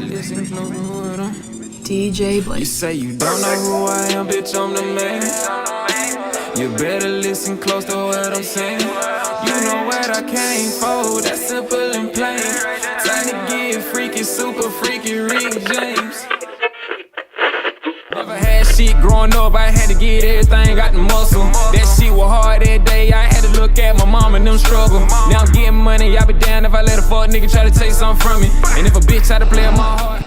listen close to what I'm. DJ Blake. You say you don't know who I am, bitch, I'm the man. You better listen close to what I'm saying. You know what I came for, that's simple and plain. Time to get freaky, super freaky, Rick James. Never had shit growing up, I had to get everything, got the muscle. That shit was hard that day, I had to look at my mom and them struggle. Now I'm getting money, I be down if I let a fuck nigga try to take something from me. And if a bitch try to play on my heart.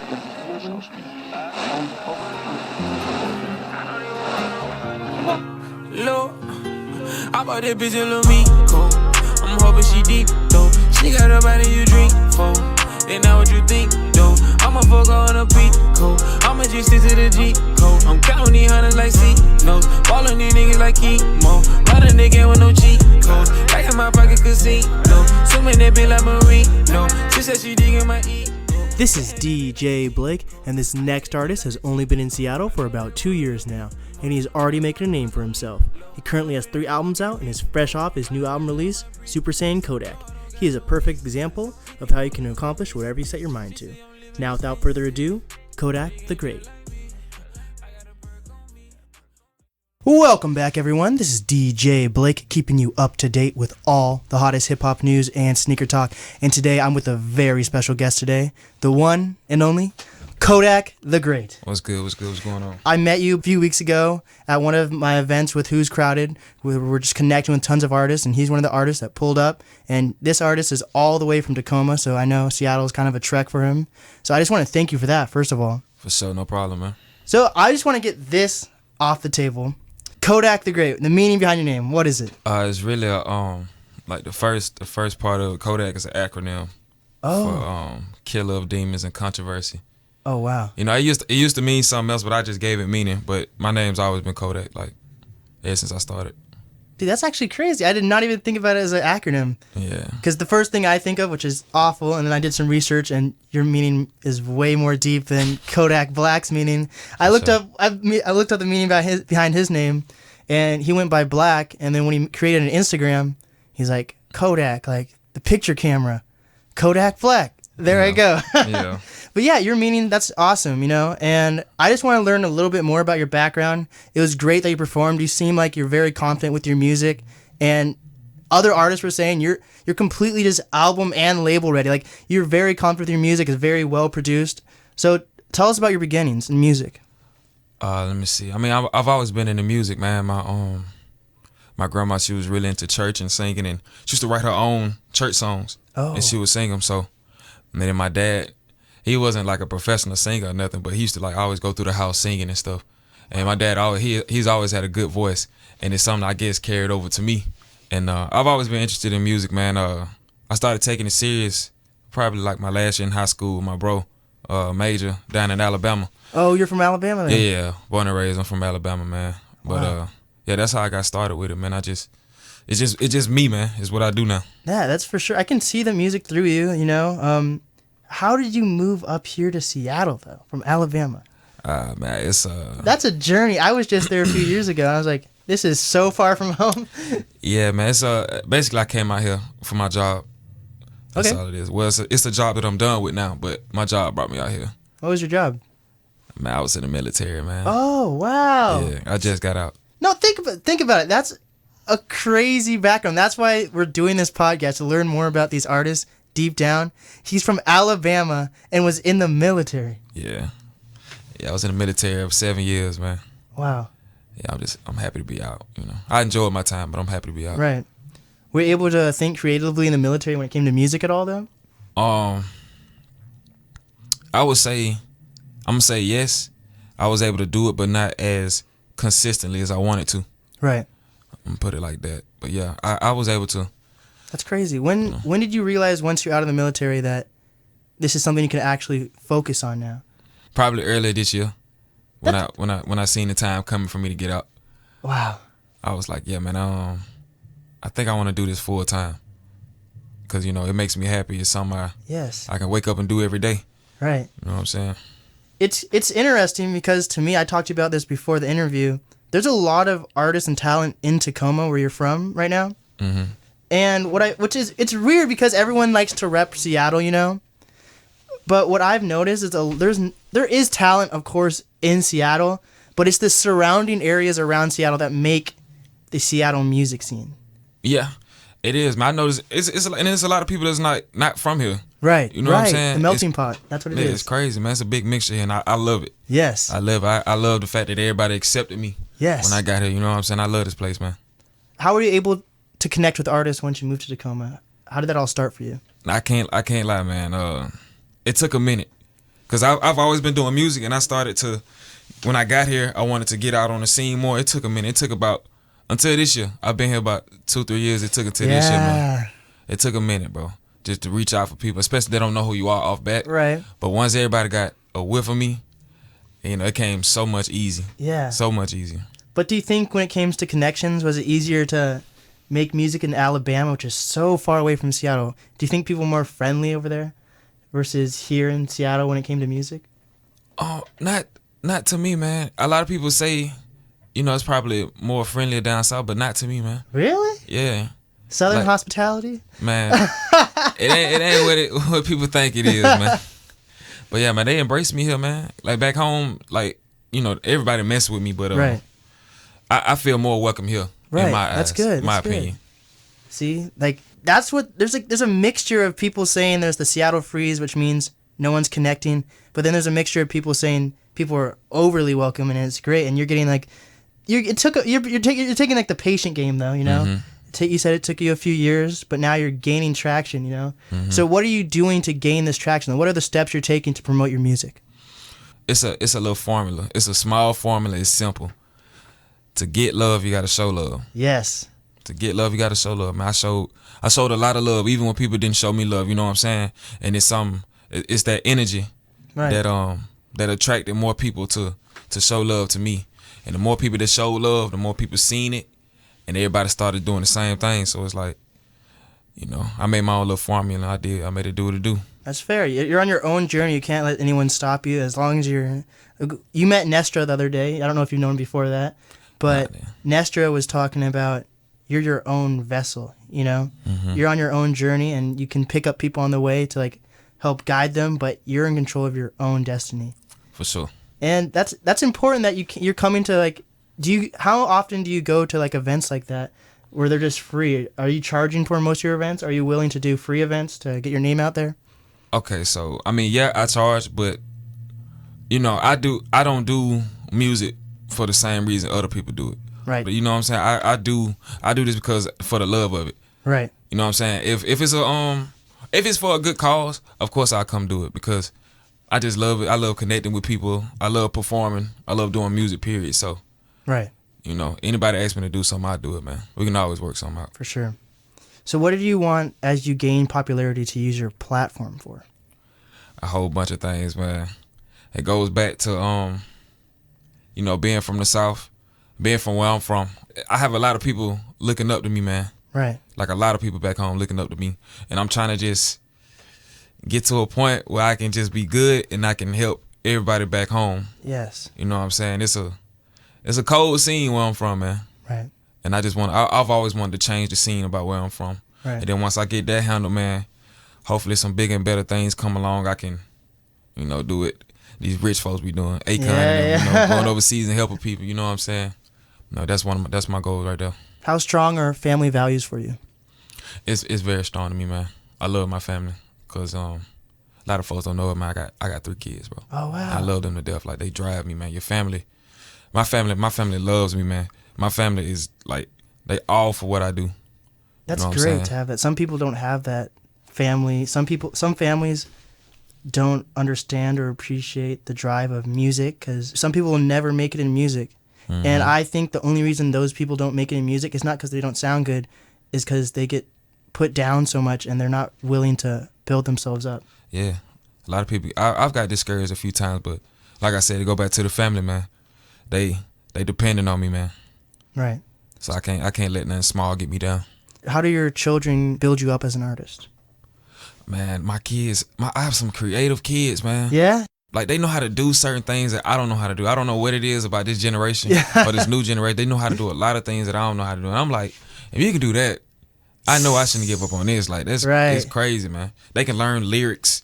Look, I bought that bitch a little meat coat. I'm hoping she deep, though. She got a body you drink for. Then now what you think, though? I'ma fuck her on a peak coat. I'ma just stick to the G code. I'm counting these hundreds like C-notes. Ballin' these niggas like chemo. Ride a nigga with no cheat codes. Back in my pocket casino. Swimming that bitch like Marino. She said she digging my ego. This is DJ Blake, and this next artist has only been in Seattle for about 2 years now, and he's already making a name for himself. He currently has 3 albums out and is fresh off his new album release, Super Saiyan Kodak. He is a perfect example of how you can accomplish whatever you set your mind to. Now, without further ado, Kodacthegreat. Welcome back, everyone. This is DJ Blake, keeping you up to date with all the hottest hip-hop news and sneaker talk. And today, I'm with a very special guest today, the one and only Kodacthegreat. What's good? What's going on? I met you a few weeks ago at one of my events with Who's Crowded. We were just connecting with tons of artists, and he's one of the artists that pulled up. And this artist is all the way from Tacoma, so I know Seattle is kind of a trek for him. So I just want to thank you for that, first of all. For sure, no problem, man. So I just want to get this off the table. Kodacthegreat, the meaning behind your name, what is it? It's really like the first part of Kodak is an acronym for Killer of Demons and Controversy. Oh wow! You know, it used to mean something else, but I just gave it meaning. But my name's always been Kodak, like ever since I started. Dude, that's actually crazy. I did not even think about it as an acronym. Yeah. Because the first thing I think of, which is awful, and then I did some research, and your meaning is way more deep than Kodak Black's meaning. I looked up the meaning behind his name, and he went by Black. And then when he created an Instagram, he's like Kodak, like the picture camera, Kodak Black. There I go. Yeah. But yeah, your meaning, that's awesome, you know, and I just want to learn a little bit more about your background. It was great that you performed. You seem like you're very confident with your music, and other artists were saying you're completely just album and label ready. Like, you're very confident with your music. It's very well produced. So tell us about your beginnings in music. Let me see. I mean, I've always been into music, man. My grandma, she was really into church and singing, and she used to write her own church songs, and she would sing them. So, and then my dad, he wasn't like a professional singer or nothing, but he used to like always go through the house singing and stuff. And my dad, he's always had a good voice, and it's something I guess carried over to me. And I've always been interested in music, man. I started taking it serious probably like my last year in high school with my bro, Major, down in Alabama. Oh, you're from Alabama then? Yeah, born and raised. I'm from Alabama, man. But wow. Yeah, that's how I got started with it, man. It's just me, man. It's what I do now. Yeah, that's for sure. I can see the music through you, you know. How did you move up here to Seattle, though, from Alabama? Man, it's that's a journey. I was just there a few years ago, and I was like, this is so far from home. Yeah, man. It's basically I came out here for my job. That's all it is. Well, it's a job that I'm done with now, but my job brought me out here. What was your job? Man, I was in the military, man. Oh, wow. Yeah, I just got out. No, think about it. That's a crazy background. That's why we're doing this podcast, to learn more about these artists deep down. He's from Alabama and was in the military. Yeah, I was in the military for 7 years, man. Wow. Yeah, I'm happy to be out, you know. I enjoyed my time, but I'm happy to be out. Right. Were you able to think creatively in the military when it came to music at all, though? I would say, I'm gonna say yes. I was able to do it, but not as consistently as I wanted to. Right. I'm gonna put it like that. But yeah, I was able to. That's crazy. When did you realize, once you're out of the military, that this is something you can actually focus on now? Probably earlier this year, when I seen the time coming for me to get out. Wow. I was like, yeah, man, I think I want to do this full time, because you know it makes me happy. It's something I can wake up and do every day. Right. You know what I'm saying? It's interesting because, to me, I talked to you about this before the interview. There's a lot of artists and talent in Tacoma, where you're from right now. Mm-hmm. And it's weird because everyone likes to rep Seattle, you know. But what I've noticed is there is talent, of course, in Seattle, but it's the surrounding areas around Seattle that make the Seattle music scene. Yeah, it is, man. I noticed and there's a lot of people that's not from here. Right. You know what I'm saying? The melting pot. That's what it is. It's crazy, man. It's a big mixture here, and I love it. Yes. I love the fact that everybody accepted me. Yes. When I got here, you know what I'm saying? I love this place, man. How were you able to connect with artists once you moved to Tacoma? How did that all start for you? I can't lie, man. It took a minute, cause I've always been doing music, and I started to. When I got here, I wanted to get out on the scene more. It took a minute. It took about until this year. I've been here about 2-3 years. It took until this year, man. It took a minute, bro, just to reach out for people, especially they don't know who you are off bat. Right. But once everybody got a whiff of me, you know, it came so much easy. Yeah. So much easier. But do you think when it came to connections, was it easier to make music in Alabama, which is so far away from Seattle? Do you think people were more friendly over there versus here in Seattle when it came to music? Oh, not to me, man. A lot of people say, you know, it's probably more friendlier down south, but not to me, man. Really? Yeah. Southern hospitality? Man, it ain't what people think it is, man. But yeah, man, they embrace me here, man. Like back home, like, you know, everybody mess with me, but right. I feel more welcome here. Right. In my eyes, that's good. My that's opinion. Good. See, like that's what there's a mixture of people saying there's the Seattle freeze, which means no one's connecting, but then there's a mixture of people saying people are overly welcome and it's great, and you're getting like you're taking like the patient game though, you know. Mm-hmm. You said it took you a few years, but now you're gaining traction, you know. Mm-hmm. So what are you doing to gain this traction? What are the steps you're taking to promote your music? It's a little formula. It's a small formula. It's simple. To get love, you gotta show love. Yes. To get love, you gotta show love, man. I showed a lot of love, even when people didn't show me love. You know what I'm saying? And it's that energy, right, that attracted more people to show love to me. And the more people that show love, the more people seen it, and everybody started doing the same thing. So it's like, you know, I made my own little formula. I made it do what it do. That's fair. You're on your own journey. You can't let anyone stop you. As long as you met Nestra the other day. I don't know if you've known him before that. But Nestra was talking about you're your own vessel, you know? Mm-hmm. You're on your own journey, and you can pick up people on the way to like help guide them, but you're in control of your own destiny. For sure. And that's important that you're coming to like. How often do you go to like events like that where they're just free? Are you charging for most of your events? Are you willing to do free events to get your name out there? Okay, so I mean, yeah, I charge, but you know, I don't do music for the same reason other people do it. Right. But you know what I'm saying? I do this because for the love of it. Right. You know what I'm saying? If it's for a good cause, of course I'll come do it because I just love it. I love connecting with people. I love performing. I love doing music, period. So, right. You know, anybody asks me to do something, I do it, man. We can always work something out. For sure. So what did you want as you gain popularity to use your platform for? A whole bunch of things, man. It goes back to you know, being from the South, being from where I'm from. I have a lot of people looking up to me, man. Right. Like a lot of people back home looking up to me. And I'm trying to just get to a point where I can just be good and I can help everybody back home. Yes. You know what I'm saying? It's a cold scene where I'm from, man. Right. And I've always wanted to change the scene about where I'm from. Right. And then once I get that handled, man, hopefully some bigger and better things come along. I can, you know, do it. These rich folks be doing Akon, you know, going overseas and helping people. You know what I'm saying? No, that's my goal right there. How strong are family values for you? It's very strong to me, man. I love my family because a lot of folks don't know it, man. I got 3 kids, bro. Oh wow. I love them to death. Like they drive me, man. Your family, my family loves me, man. My family is like they all for what I do. That's great to have that. Some people don't have that family. Some families don't understand or appreciate the drive of music because some people will never make it in music. Mm-hmm. And I think the only reason those people don't make it in music is not because they don't sound good, is because they get put down so much and they're not willing to build themselves up. Yeah. A lot of people, I've got discouraged a few times, but like I said, to go back to the family, man, they depending on me, man. Right. So I can't let nothing small get me down. How do your children build you up as an artist? Man, my kids, I have some creative kids, man. Yeah? Like, they know how to do certain things that I don't know how to do. I don't know what it is about this generation or this new generation. They know how to do a lot of things that I don't know how to do. And I'm like, if you can do that, I know I shouldn't give up on this. Like, that's right. It's crazy, man. They can learn lyrics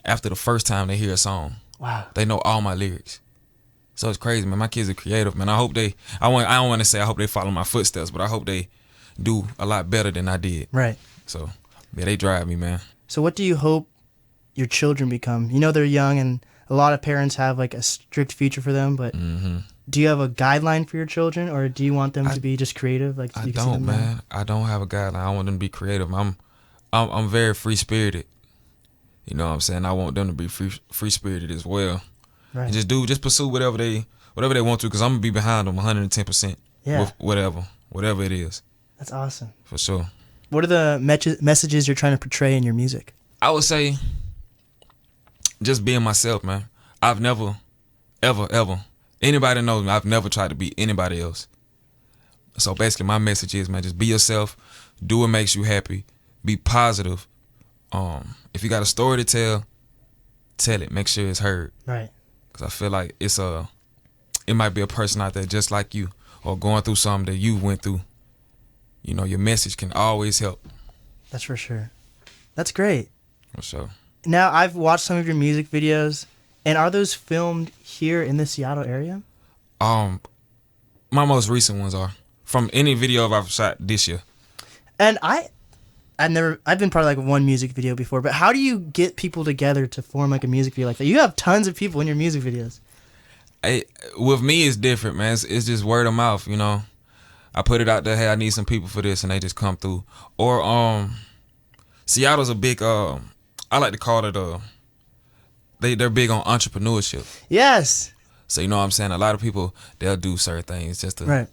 after the first time they hear a song. Wow. They know all my lyrics. So it's crazy, man. My kids are creative, man. I hope I don't want to say I hope they follow my footsteps, but I hope they do a lot better than I did. Right. So, yeah, they drive me, man. So what do you hope your children become? You know they're young, and a lot of parents have like a strict future for them, but do you have a guideline for your children, or do you want them to be just creative? Like I don't, man. I don't have a guideline. I want them to be creative. I'm very free-spirited. You know what I'm saying? I want them to be free-spirited as well. Right. And just pursue whatever they want to, because I'm going to be behind them 110% with whatever it is. That's awesome. For sure. What are the messages you're trying to portray in your music? I would say just being myself, man. I've never, ever, anybody knows me, I've never tried to be anybody else. So basically my message is, man, just be yourself, do what makes you happy, be positive. If you got a story to tell it, make sure it's heard. Right. Because I feel like it might be a person out there just like you, or going through something that you went through. You know, your message can always help. That's for sure. That's great. For sure. Now, I've watched some of your music videos, and are those filmed here in the Seattle area? My most recent ones are from any video I've shot this year. And I've been part of like one music video before, but how do you get people together to form like a music video like that? You have tons of people in your music videos. With me, it's different, man. It's just word of mouth, you know. I put it out there, hey, I need some people for this, and they just come through. Or Seattle's a big, I like to call it they're big on entrepreneurship. Yes. So you know what I'm saying? A lot of people, they'll do certain things just to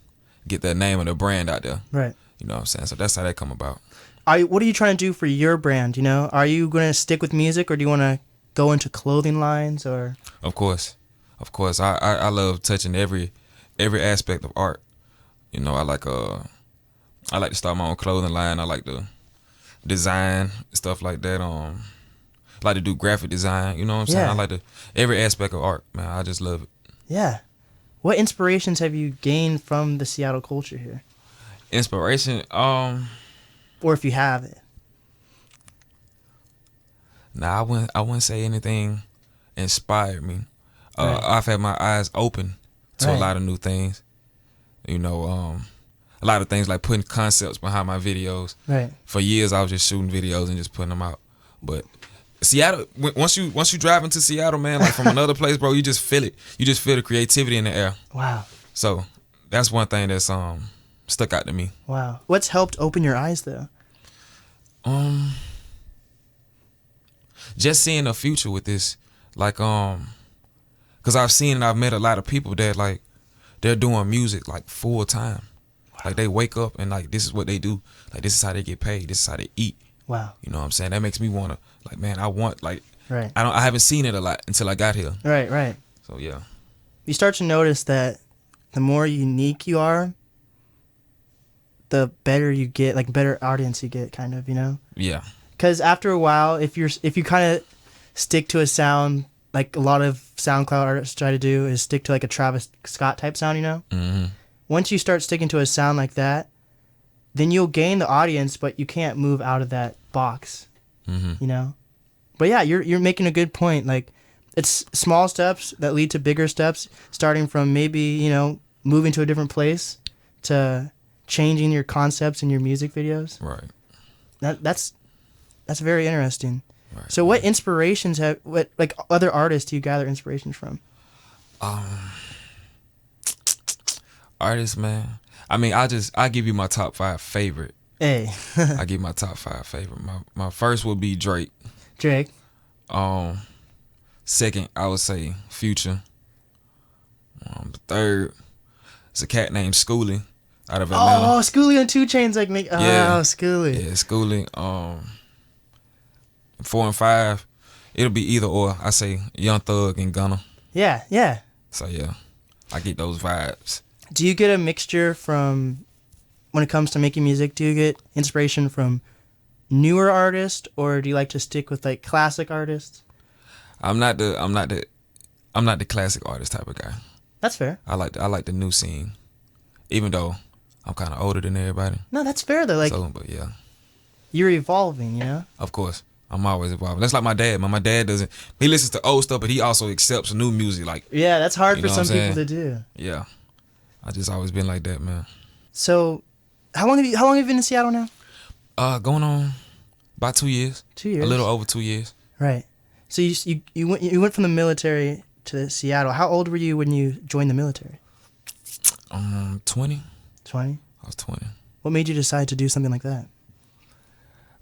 get their name and their brand out there. Right. You know what I'm saying? So that's how they come about. What are you trying to do for your brand? You know, are you going to stick with music, or do you want to go into clothing lines? Or Of course. I love touching every aspect of art. You know, I like to start my own clothing line. I like to design stuff like that. I like to do graphic design. You know what I'm saying? Yeah. I like every aspect of art, man. I just love it. Yeah. What inspirations have you gained from the Seattle culture here? Inspiration, or if you have it. Nah, I wouldn't say anything inspired me. I've had my eyes open to a lot of new things. You know, a lot of things like putting concepts behind my videos. Right. For years, I was just shooting videos and just putting them out. But Seattle, once you drive into Seattle, man, like from another place, bro, you just feel it. You just feel the creativity in the air. Wow. So that's one thing that's stuck out to me. Wow. What's helped open your eyes, though? Just seeing a future with this, like, cause I've seen and I've met a lot of people that like they're doing music like full time. Wow. Like they wake up and like this is what they do. Like this is how they get paid. This is how they eat. Wow. You know what I'm saying? That makes me wanna like, man, I want like right. I haven't seen it a lot until I got here. Right, right. So yeah. You start to notice that the more unique you are, the better you get, like better audience you get, kind of, you know? Yeah. Because after a while, if you kind of stick to a sound, like a lot of SoundCloud artists try to do, is stick to like a Travis Scott type sound, you know? Mm-hmm. Once you start sticking to a sound like that, then you'll gain the audience, but you can't move out of that box, you know? But yeah, you're making a good point. Like, it's small steps that lead to bigger steps, starting from maybe, you know, moving to a different place to changing your concepts in your music videos. Right. That's very interesting. Right. So what inspirations what other artists do you gather inspirations from? Artists, man. I mean, I give you my top 5 favorite. Hey. I give my top 5 favorite. My first would be Drake. Drake. Second, I would say Future. Third, it's a cat named Schoolie out of Atlanta. Oh, Schoolie and 2 Chainz Schoolie. Yeah, Schoolie. 4 and 5, it'll be either or. I say Young Thug and Gunna. Yeah, yeah. So yeah, I get those vibes. Do you get a mixture from, when it comes to making music, do you get inspiration from newer artists, or do you like to stick with like classic artists? I'm not the classic artist type of guy. That's fair. I like the new scene, even though I'm kind of older than everybody. No, that's fair though. Like, so, but yeah, you're evolving, you know. Of course. I'm always evolving. That's like my dad, man. My dad doesn't. He listens to old stuff, but he also accepts new music. Like, yeah, that's hard you for know some what I'm people to saying? do. Yeah, I just always been like that, man. So, how long have you been in Seattle now? Going on about 2 years. 2 years. A little over 2 years. Right. So you went from the military to Seattle. How old were you when you joined the military? 20. 20. I was 20. What made you decide to do something like that?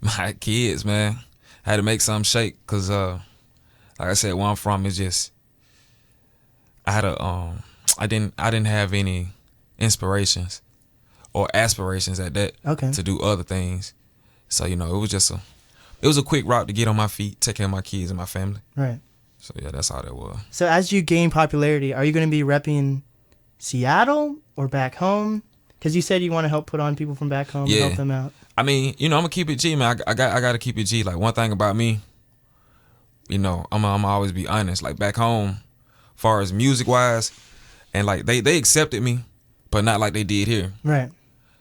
My kids, man, I had to make something shake because, like I said, where I'm from is just I had I didn't have any inspirations or aspirations at that to do other things. So it was a quick route to get on my feet, take care of my kids and my family. Right. So yeah, that's how that was. So as you gain popularity, are you going to be repping Seattle or back home? Because you said you want to help put on people from back home and help them out. I mean, I'm gonna keep it G, man. I got to keep it G. Like, one thing about me, I'm always be honest. Like, back home, far as music wise, and like they accepted me, but not like they did here. Right.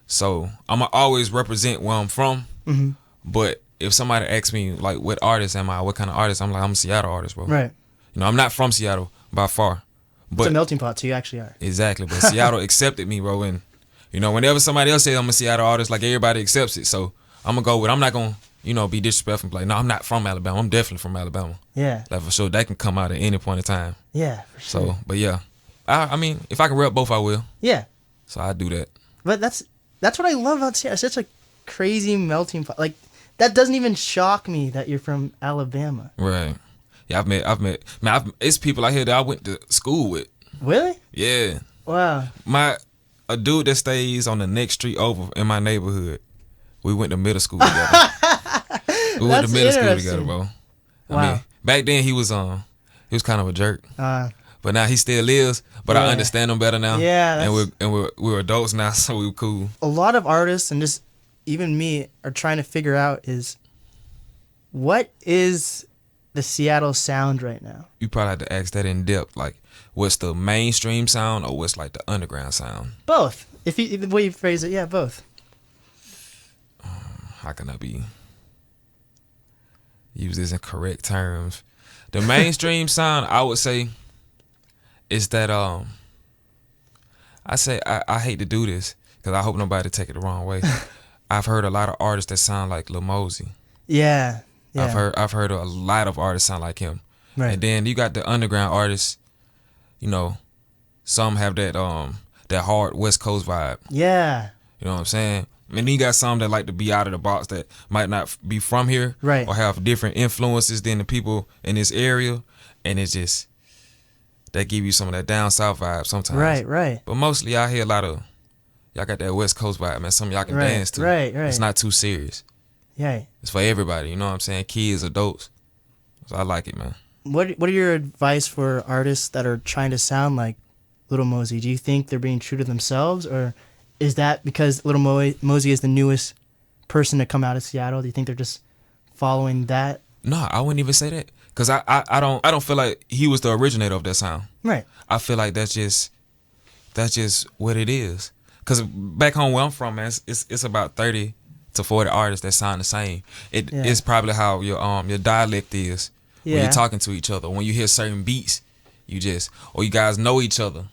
So I'm gonna always represent where I'm from. Mm-hmm. But if somebody asks me like, what artist am I? What kind of artist? I'm like, I'm a Seattle artist, bro. Right. I'm not from Seattle by far. But it's a melting pot, so you actually are. Exactly. But Seattle accepted me, bro, and whenever somebody else says I'm a Seattle artist, like, everybody accepts it. So I'm gonna go with. I'm not gonna, be disrespectful. Like, no, I'm not from Alabama. I'm definitely from Alabama. Yeah. Like, for sure, that can come out at any point in time. Yeah, for sure. So, but yeah, I mean, if I can rep both, I will. Yeah. So I do that. But that's what I love about Seattle. It's such a crazy melting pot. Like, that doesn't even shock me that you're from Alabama. Right. Yeah, it's people out here that I went to school with. Really? Yeah. Wow. A dude that stays on the next street over in my neighborhood, we went to middle school together. We went to middle school together, bro. Wow. I mean, back then he was kind of a jerk. But now he still lives, but I understand him better now. Yeah. And we're adults now, so we were cool. A lot of artists and just even me are trying to figure out is what is the Seattle sound right now? You probably have to ask that in depth, like, what's the mainstream sound or what's like the underground sound? Both. If the way you phrase it, yeah, both. How can I use this in correct terms? The mainstream sound, I would say, is that I hate to do this because I hope nobody take it the wrong way. I've heard a lot of artists that sound like Lil Mozi. Yeah. I've heard a lot of artists sound like him. Right. And then you got the underground artists. Some have that hard West Coast vibe. Yeah. You know what I'm saying? And then you got some that like to be out of the box that might not be from here, right, or have different influences than the people in this area, and it's just that give you some of that down south vibe sometimes. Right. But mostly I hear a lot of y'all got that West Coast vibe, man. Some of y'all can dance to. Right. It's not too serious. Yeah. It's for everybody. You know what I'm saying? Kids, adults. So I like it, man. What are your advice for artists that are trying to sound like Little Mozi? Do you think they're being true to themselves, or is that because Little Mozi is the newest person to come out of Seattle? Do you think they're just following that? No, I wouldn't even say that, because I don't feel like he was the originator of that sound. Right. I feel like that's just what it is. Because back home where I'm from, man, it's about 30 to 40 artists that sound the same. It's probably how your dialect is when you're talking to each other. When you hear certain beats, or you guys know each other,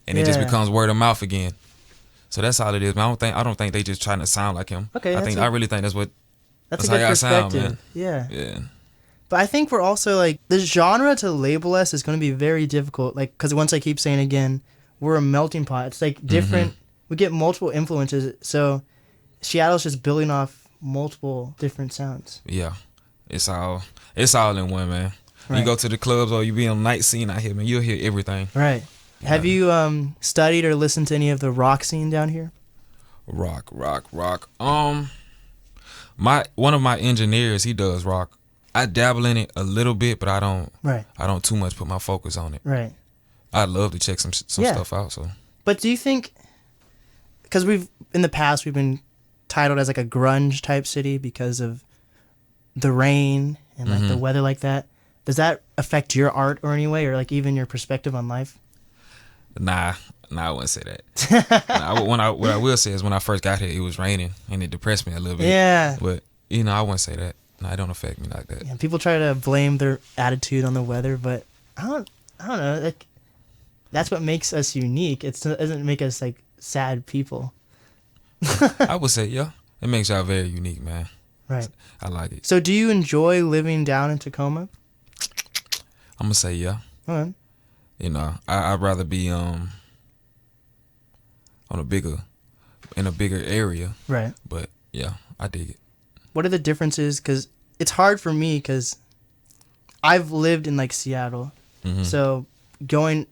and it just becomes word of mouth again. So that's all it is, man. I don't think they just trying to sound like him. Okay, I really think that's a good how y'all perspective. sound, man. Yeah. But I think we're also like, the genre to label us is going to be very difficult. Like, because once I keep saying again, we're a melting pot. It's like different. Mm-hmm. We get multiple influences. So Seattle's just building off multiple different sounds. Yeah, it's all in one, man. Right. You go to the clubs or you be on night scene out here, man, you'll hear everything. Right. Yeah. Have you studied or listened to any of the rock scene down here? Rock. One of my engineers, he does rock. I dabble in it a little bit, but I don't. Right. I don't too much put my focus on it. Right. I'd love to check some stuff out. So. But do you think? Because in the past we've been titled as like a grunge type city because of the rain and like the weather like that. Does that affect your art or any way, or like even your perspective on life? Nah, I wouldn't say that. What I will say is when I first got here, it was raining and it depressed me a little bit. Yeah. But I wouldn't say that. No, it don't affect me like that. Yeah, people try to blame their attitude on the weather, but I don't know. Like, that's what makes us unique. It doesn't make us like sad people. I would say, yeah, it makes y'all very unique, man. Right. I like it. So, do you enjoy living down in Tacoma? I'm gonna say yeah. Okay. You know, I'd rather be in a bigger area. Right. But yeah, I dig it. What are the differences? Because it's hard for me because I've lived in like Seattle, so going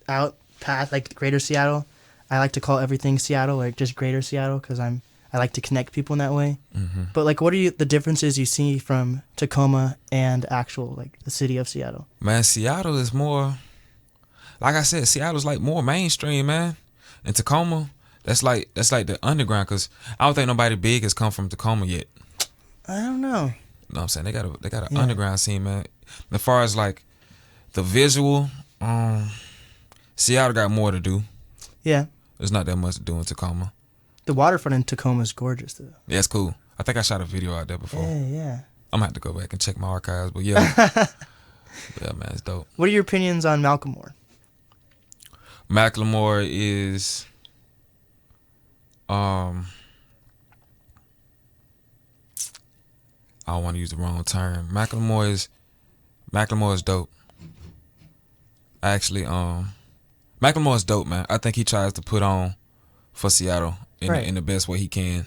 out past like Greater Seattle, I like to call everything Seattle, like just Greater Seattle, because I like to connect people in that way. But like, what are the differences you see from Tacoma and actual like the city of Seattle? Man, Seattle is more, like I said, Seattle's like more mainstream, man. And Tacoma, that's like the underground, because I don't think nobody big has come from Tacoma yet. I don't know. You know what I'm saying? They got an underground scene, man. As far as like the visual, Seattle got more to do. Yeah. There's not that much to do in Tacoma. The waterfront in Tacoma is gorgeous, though. Yeah, it's cool. I think I shot a video out there before. Yeah. I'm gonna have to go back and check my archives, but yeah. Yeah, man, it's dope. What are your opinions on Macklemore? Macklemore is, I don't want to use the wrong term. Macklemore is dope. Actually, Macklemore is dope, man. I think he tries to put on for Seattle in the best way he can.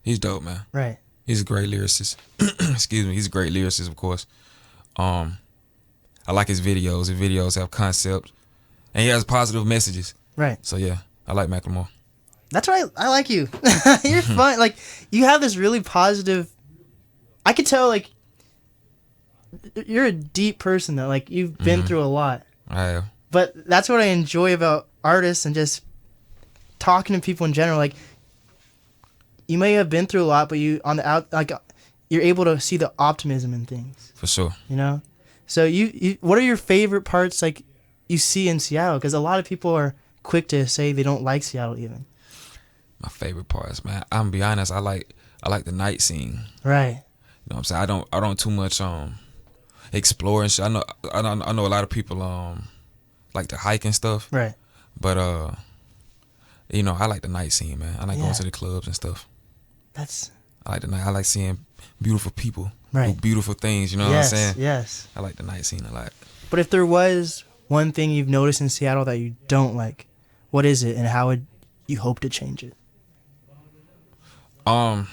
He's dope, man. Right. He's a great lyricist. Excuse me. He's a great lyricist, of course. I like his videos. His videos have concepts, and he has positive messages. Right. So yeah, I like Macklemore. That's why I like you. You're fun. Like, you have this really positive. I could tell, like, you're a deep person, though. Like, you've been through a lot. I have. But that's what I enjoy about artists and just talking to people in general. Like, you may have been through a lot, but you're able to see the optimism in things. For sure. You know? So you what are your favorite parts, like, you see in Seattle? Because a lot of people are quick to say they don't like Seattle even. My favorite parts, man. I'm gonna be honest. I like the night scene. Right. You know what I'm saying? I don't too much explore and shit. I know a lot of people like to hike and stuff. Right. But you know, I like the night scene, man. I like going to the clubs and stuff. I like the night. I like seeing beautiful people do beautiful things. You know what I'm saying? Yes. I like the night scene a lot. But if there was one thing you've noticed in Seattle that you don't like, what is it, and how would you hope to change it? Because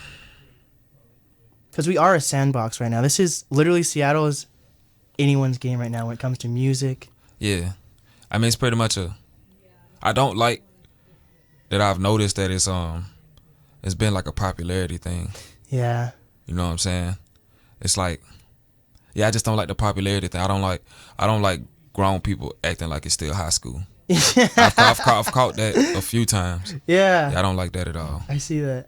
we are a sandbox right now. This is literally Seattle is anyone's game right now when it comes to music. Yeah, I mean, it's pretty much I don't like that I've noticed that it's been like a popularity thing. Yeah. You know what I'm saying? It's like, yeah, I just don't like the popularity thing. I don't like grown people acting like it's still high school. I've caught that a few times. Yeah. I don't like that at all. I see that.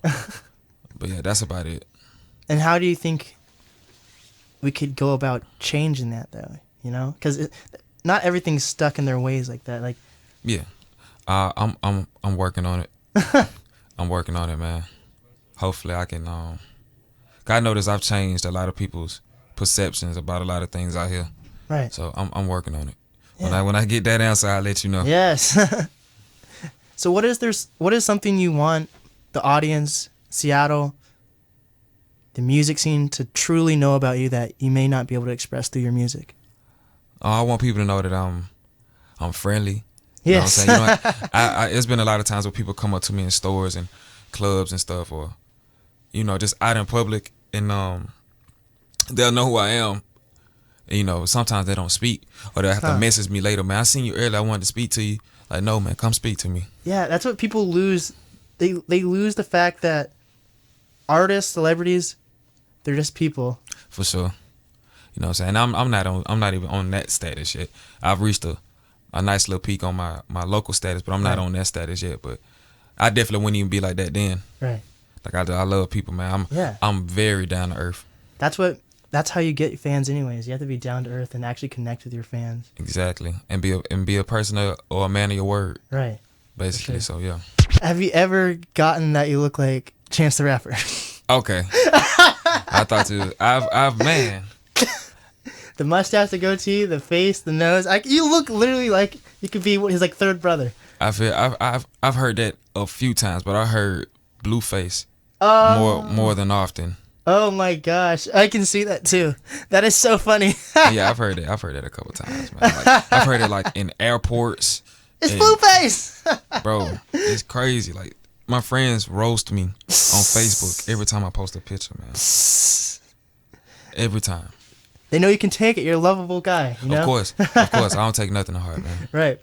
But yeah, that's about it. And how do you think we could go about changing that, though? You know, because not everything's stuck in their ways like that. Like, yeah, I'm working on it. I'm working on it, man. Hopefully, I can. I noticed I've changed a lot of people's perceptions about a lot of things out here. Right. So I'm working on it. Yeah. When I get that answer, I'll let you know. Yes. So what is something you want the audience, Seattle, the music scene to truly know about you that you may not be able to express through your music? I want people to know that I'm friendly. Yes. You know what I'm saying? I it's been a lot of times where people come up to me in stores and clubs and stuff, or you know, just out in public, and they'll know who I am. And, you know, sometimes they don't speak, or they'll have to message me later. Man, I seen you earlier. I wanted to speak to you. Like, no, man, come speak to me. Yeah, that's what people lose. They lose the fact that artists, celebrities, they're just people. For sure. You know what I'm saying? I'm not even on that status yet. I've reached a nice little peak on my local status, but I'm not on that status yet. But I definitely wouldn't even be like that then. Right. Like I love people, man. I'm very down to earth. That's how you get fans anyways. You have to be down to earth and actually connect with your fans. Exactly. And be a person or a man of your word. Right. Basically, sure. So yeah. Have you ever gotten that you look like Chance the Rapper? Okay. I thought you. I've man. The mustache, the goatee, the face, the nose. You look literally like you could be his like third brother. I've heard that a few times, but I heard Blueface more than often. Oh my gosh, I can see that too. That is so funny. Yeah, I've heard it. I've heard it a couple times, man. Like, I've heard it like in airports. It's Blueface. Bro, it's crazy. Like my friends roast me on Facebook every time I post a picture, man. Every time. They know you can take it. You're a lovable guy. You know? Of course. I don't take nothing to heart, man. Right.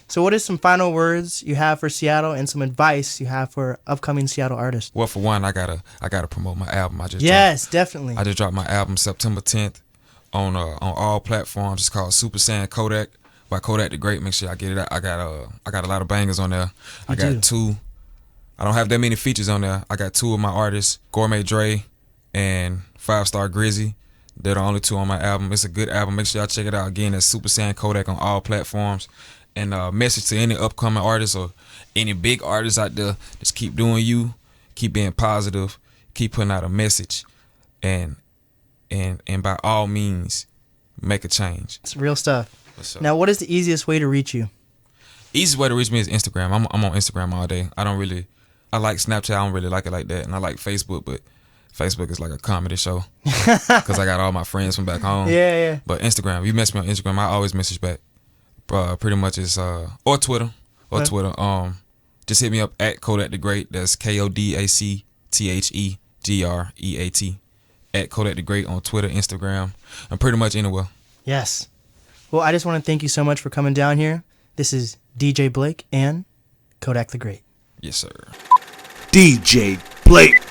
So what is some final words you have for Seattle and some advice you have for upcoming Seattle artists? Well, for one, I gotta promote my album. Definitely. I just dropped my album September 10th on all platforms. It's called Super Saiyan Kodak by Kodacthegreat. Make sure I get it out. I got a lot of bangers on there. I got two. I don't have that many features on there. I got two of my artists, Gourmet Dre and 5 Star Grizzy. They're the only two on my album. It's a good album. Make sure y'all check it out. Again, that's Super Saiyan Kodak on all platforms. And message to any upcoming artists or any big artists out there, just keep doing you, keep being positive, keep putting out a message, and by all means, make a change. It's real stuff. Now, what is the easiest way to reach you? Easiest way to reach me is Instagram. I'm on Instagram all day. I like Snapchat. I don't really like it like that. And I like Facebook, but Facebook is like a comedy show because I got all my friends from back home. Yeah. But Instagram, you message me on Instagram, I always message back. Pretty much is or Twitter. Just hit me up at Kodacthegreat. That's KODACTHEGREAT at Kodacthegreat on Twitter, Instagram, and pretty much anywhere. Yes. Well, I just want to thank you so much for coming down here. This is DJ Blake and Kodacthegreat. Yes, sir. DJ Blake.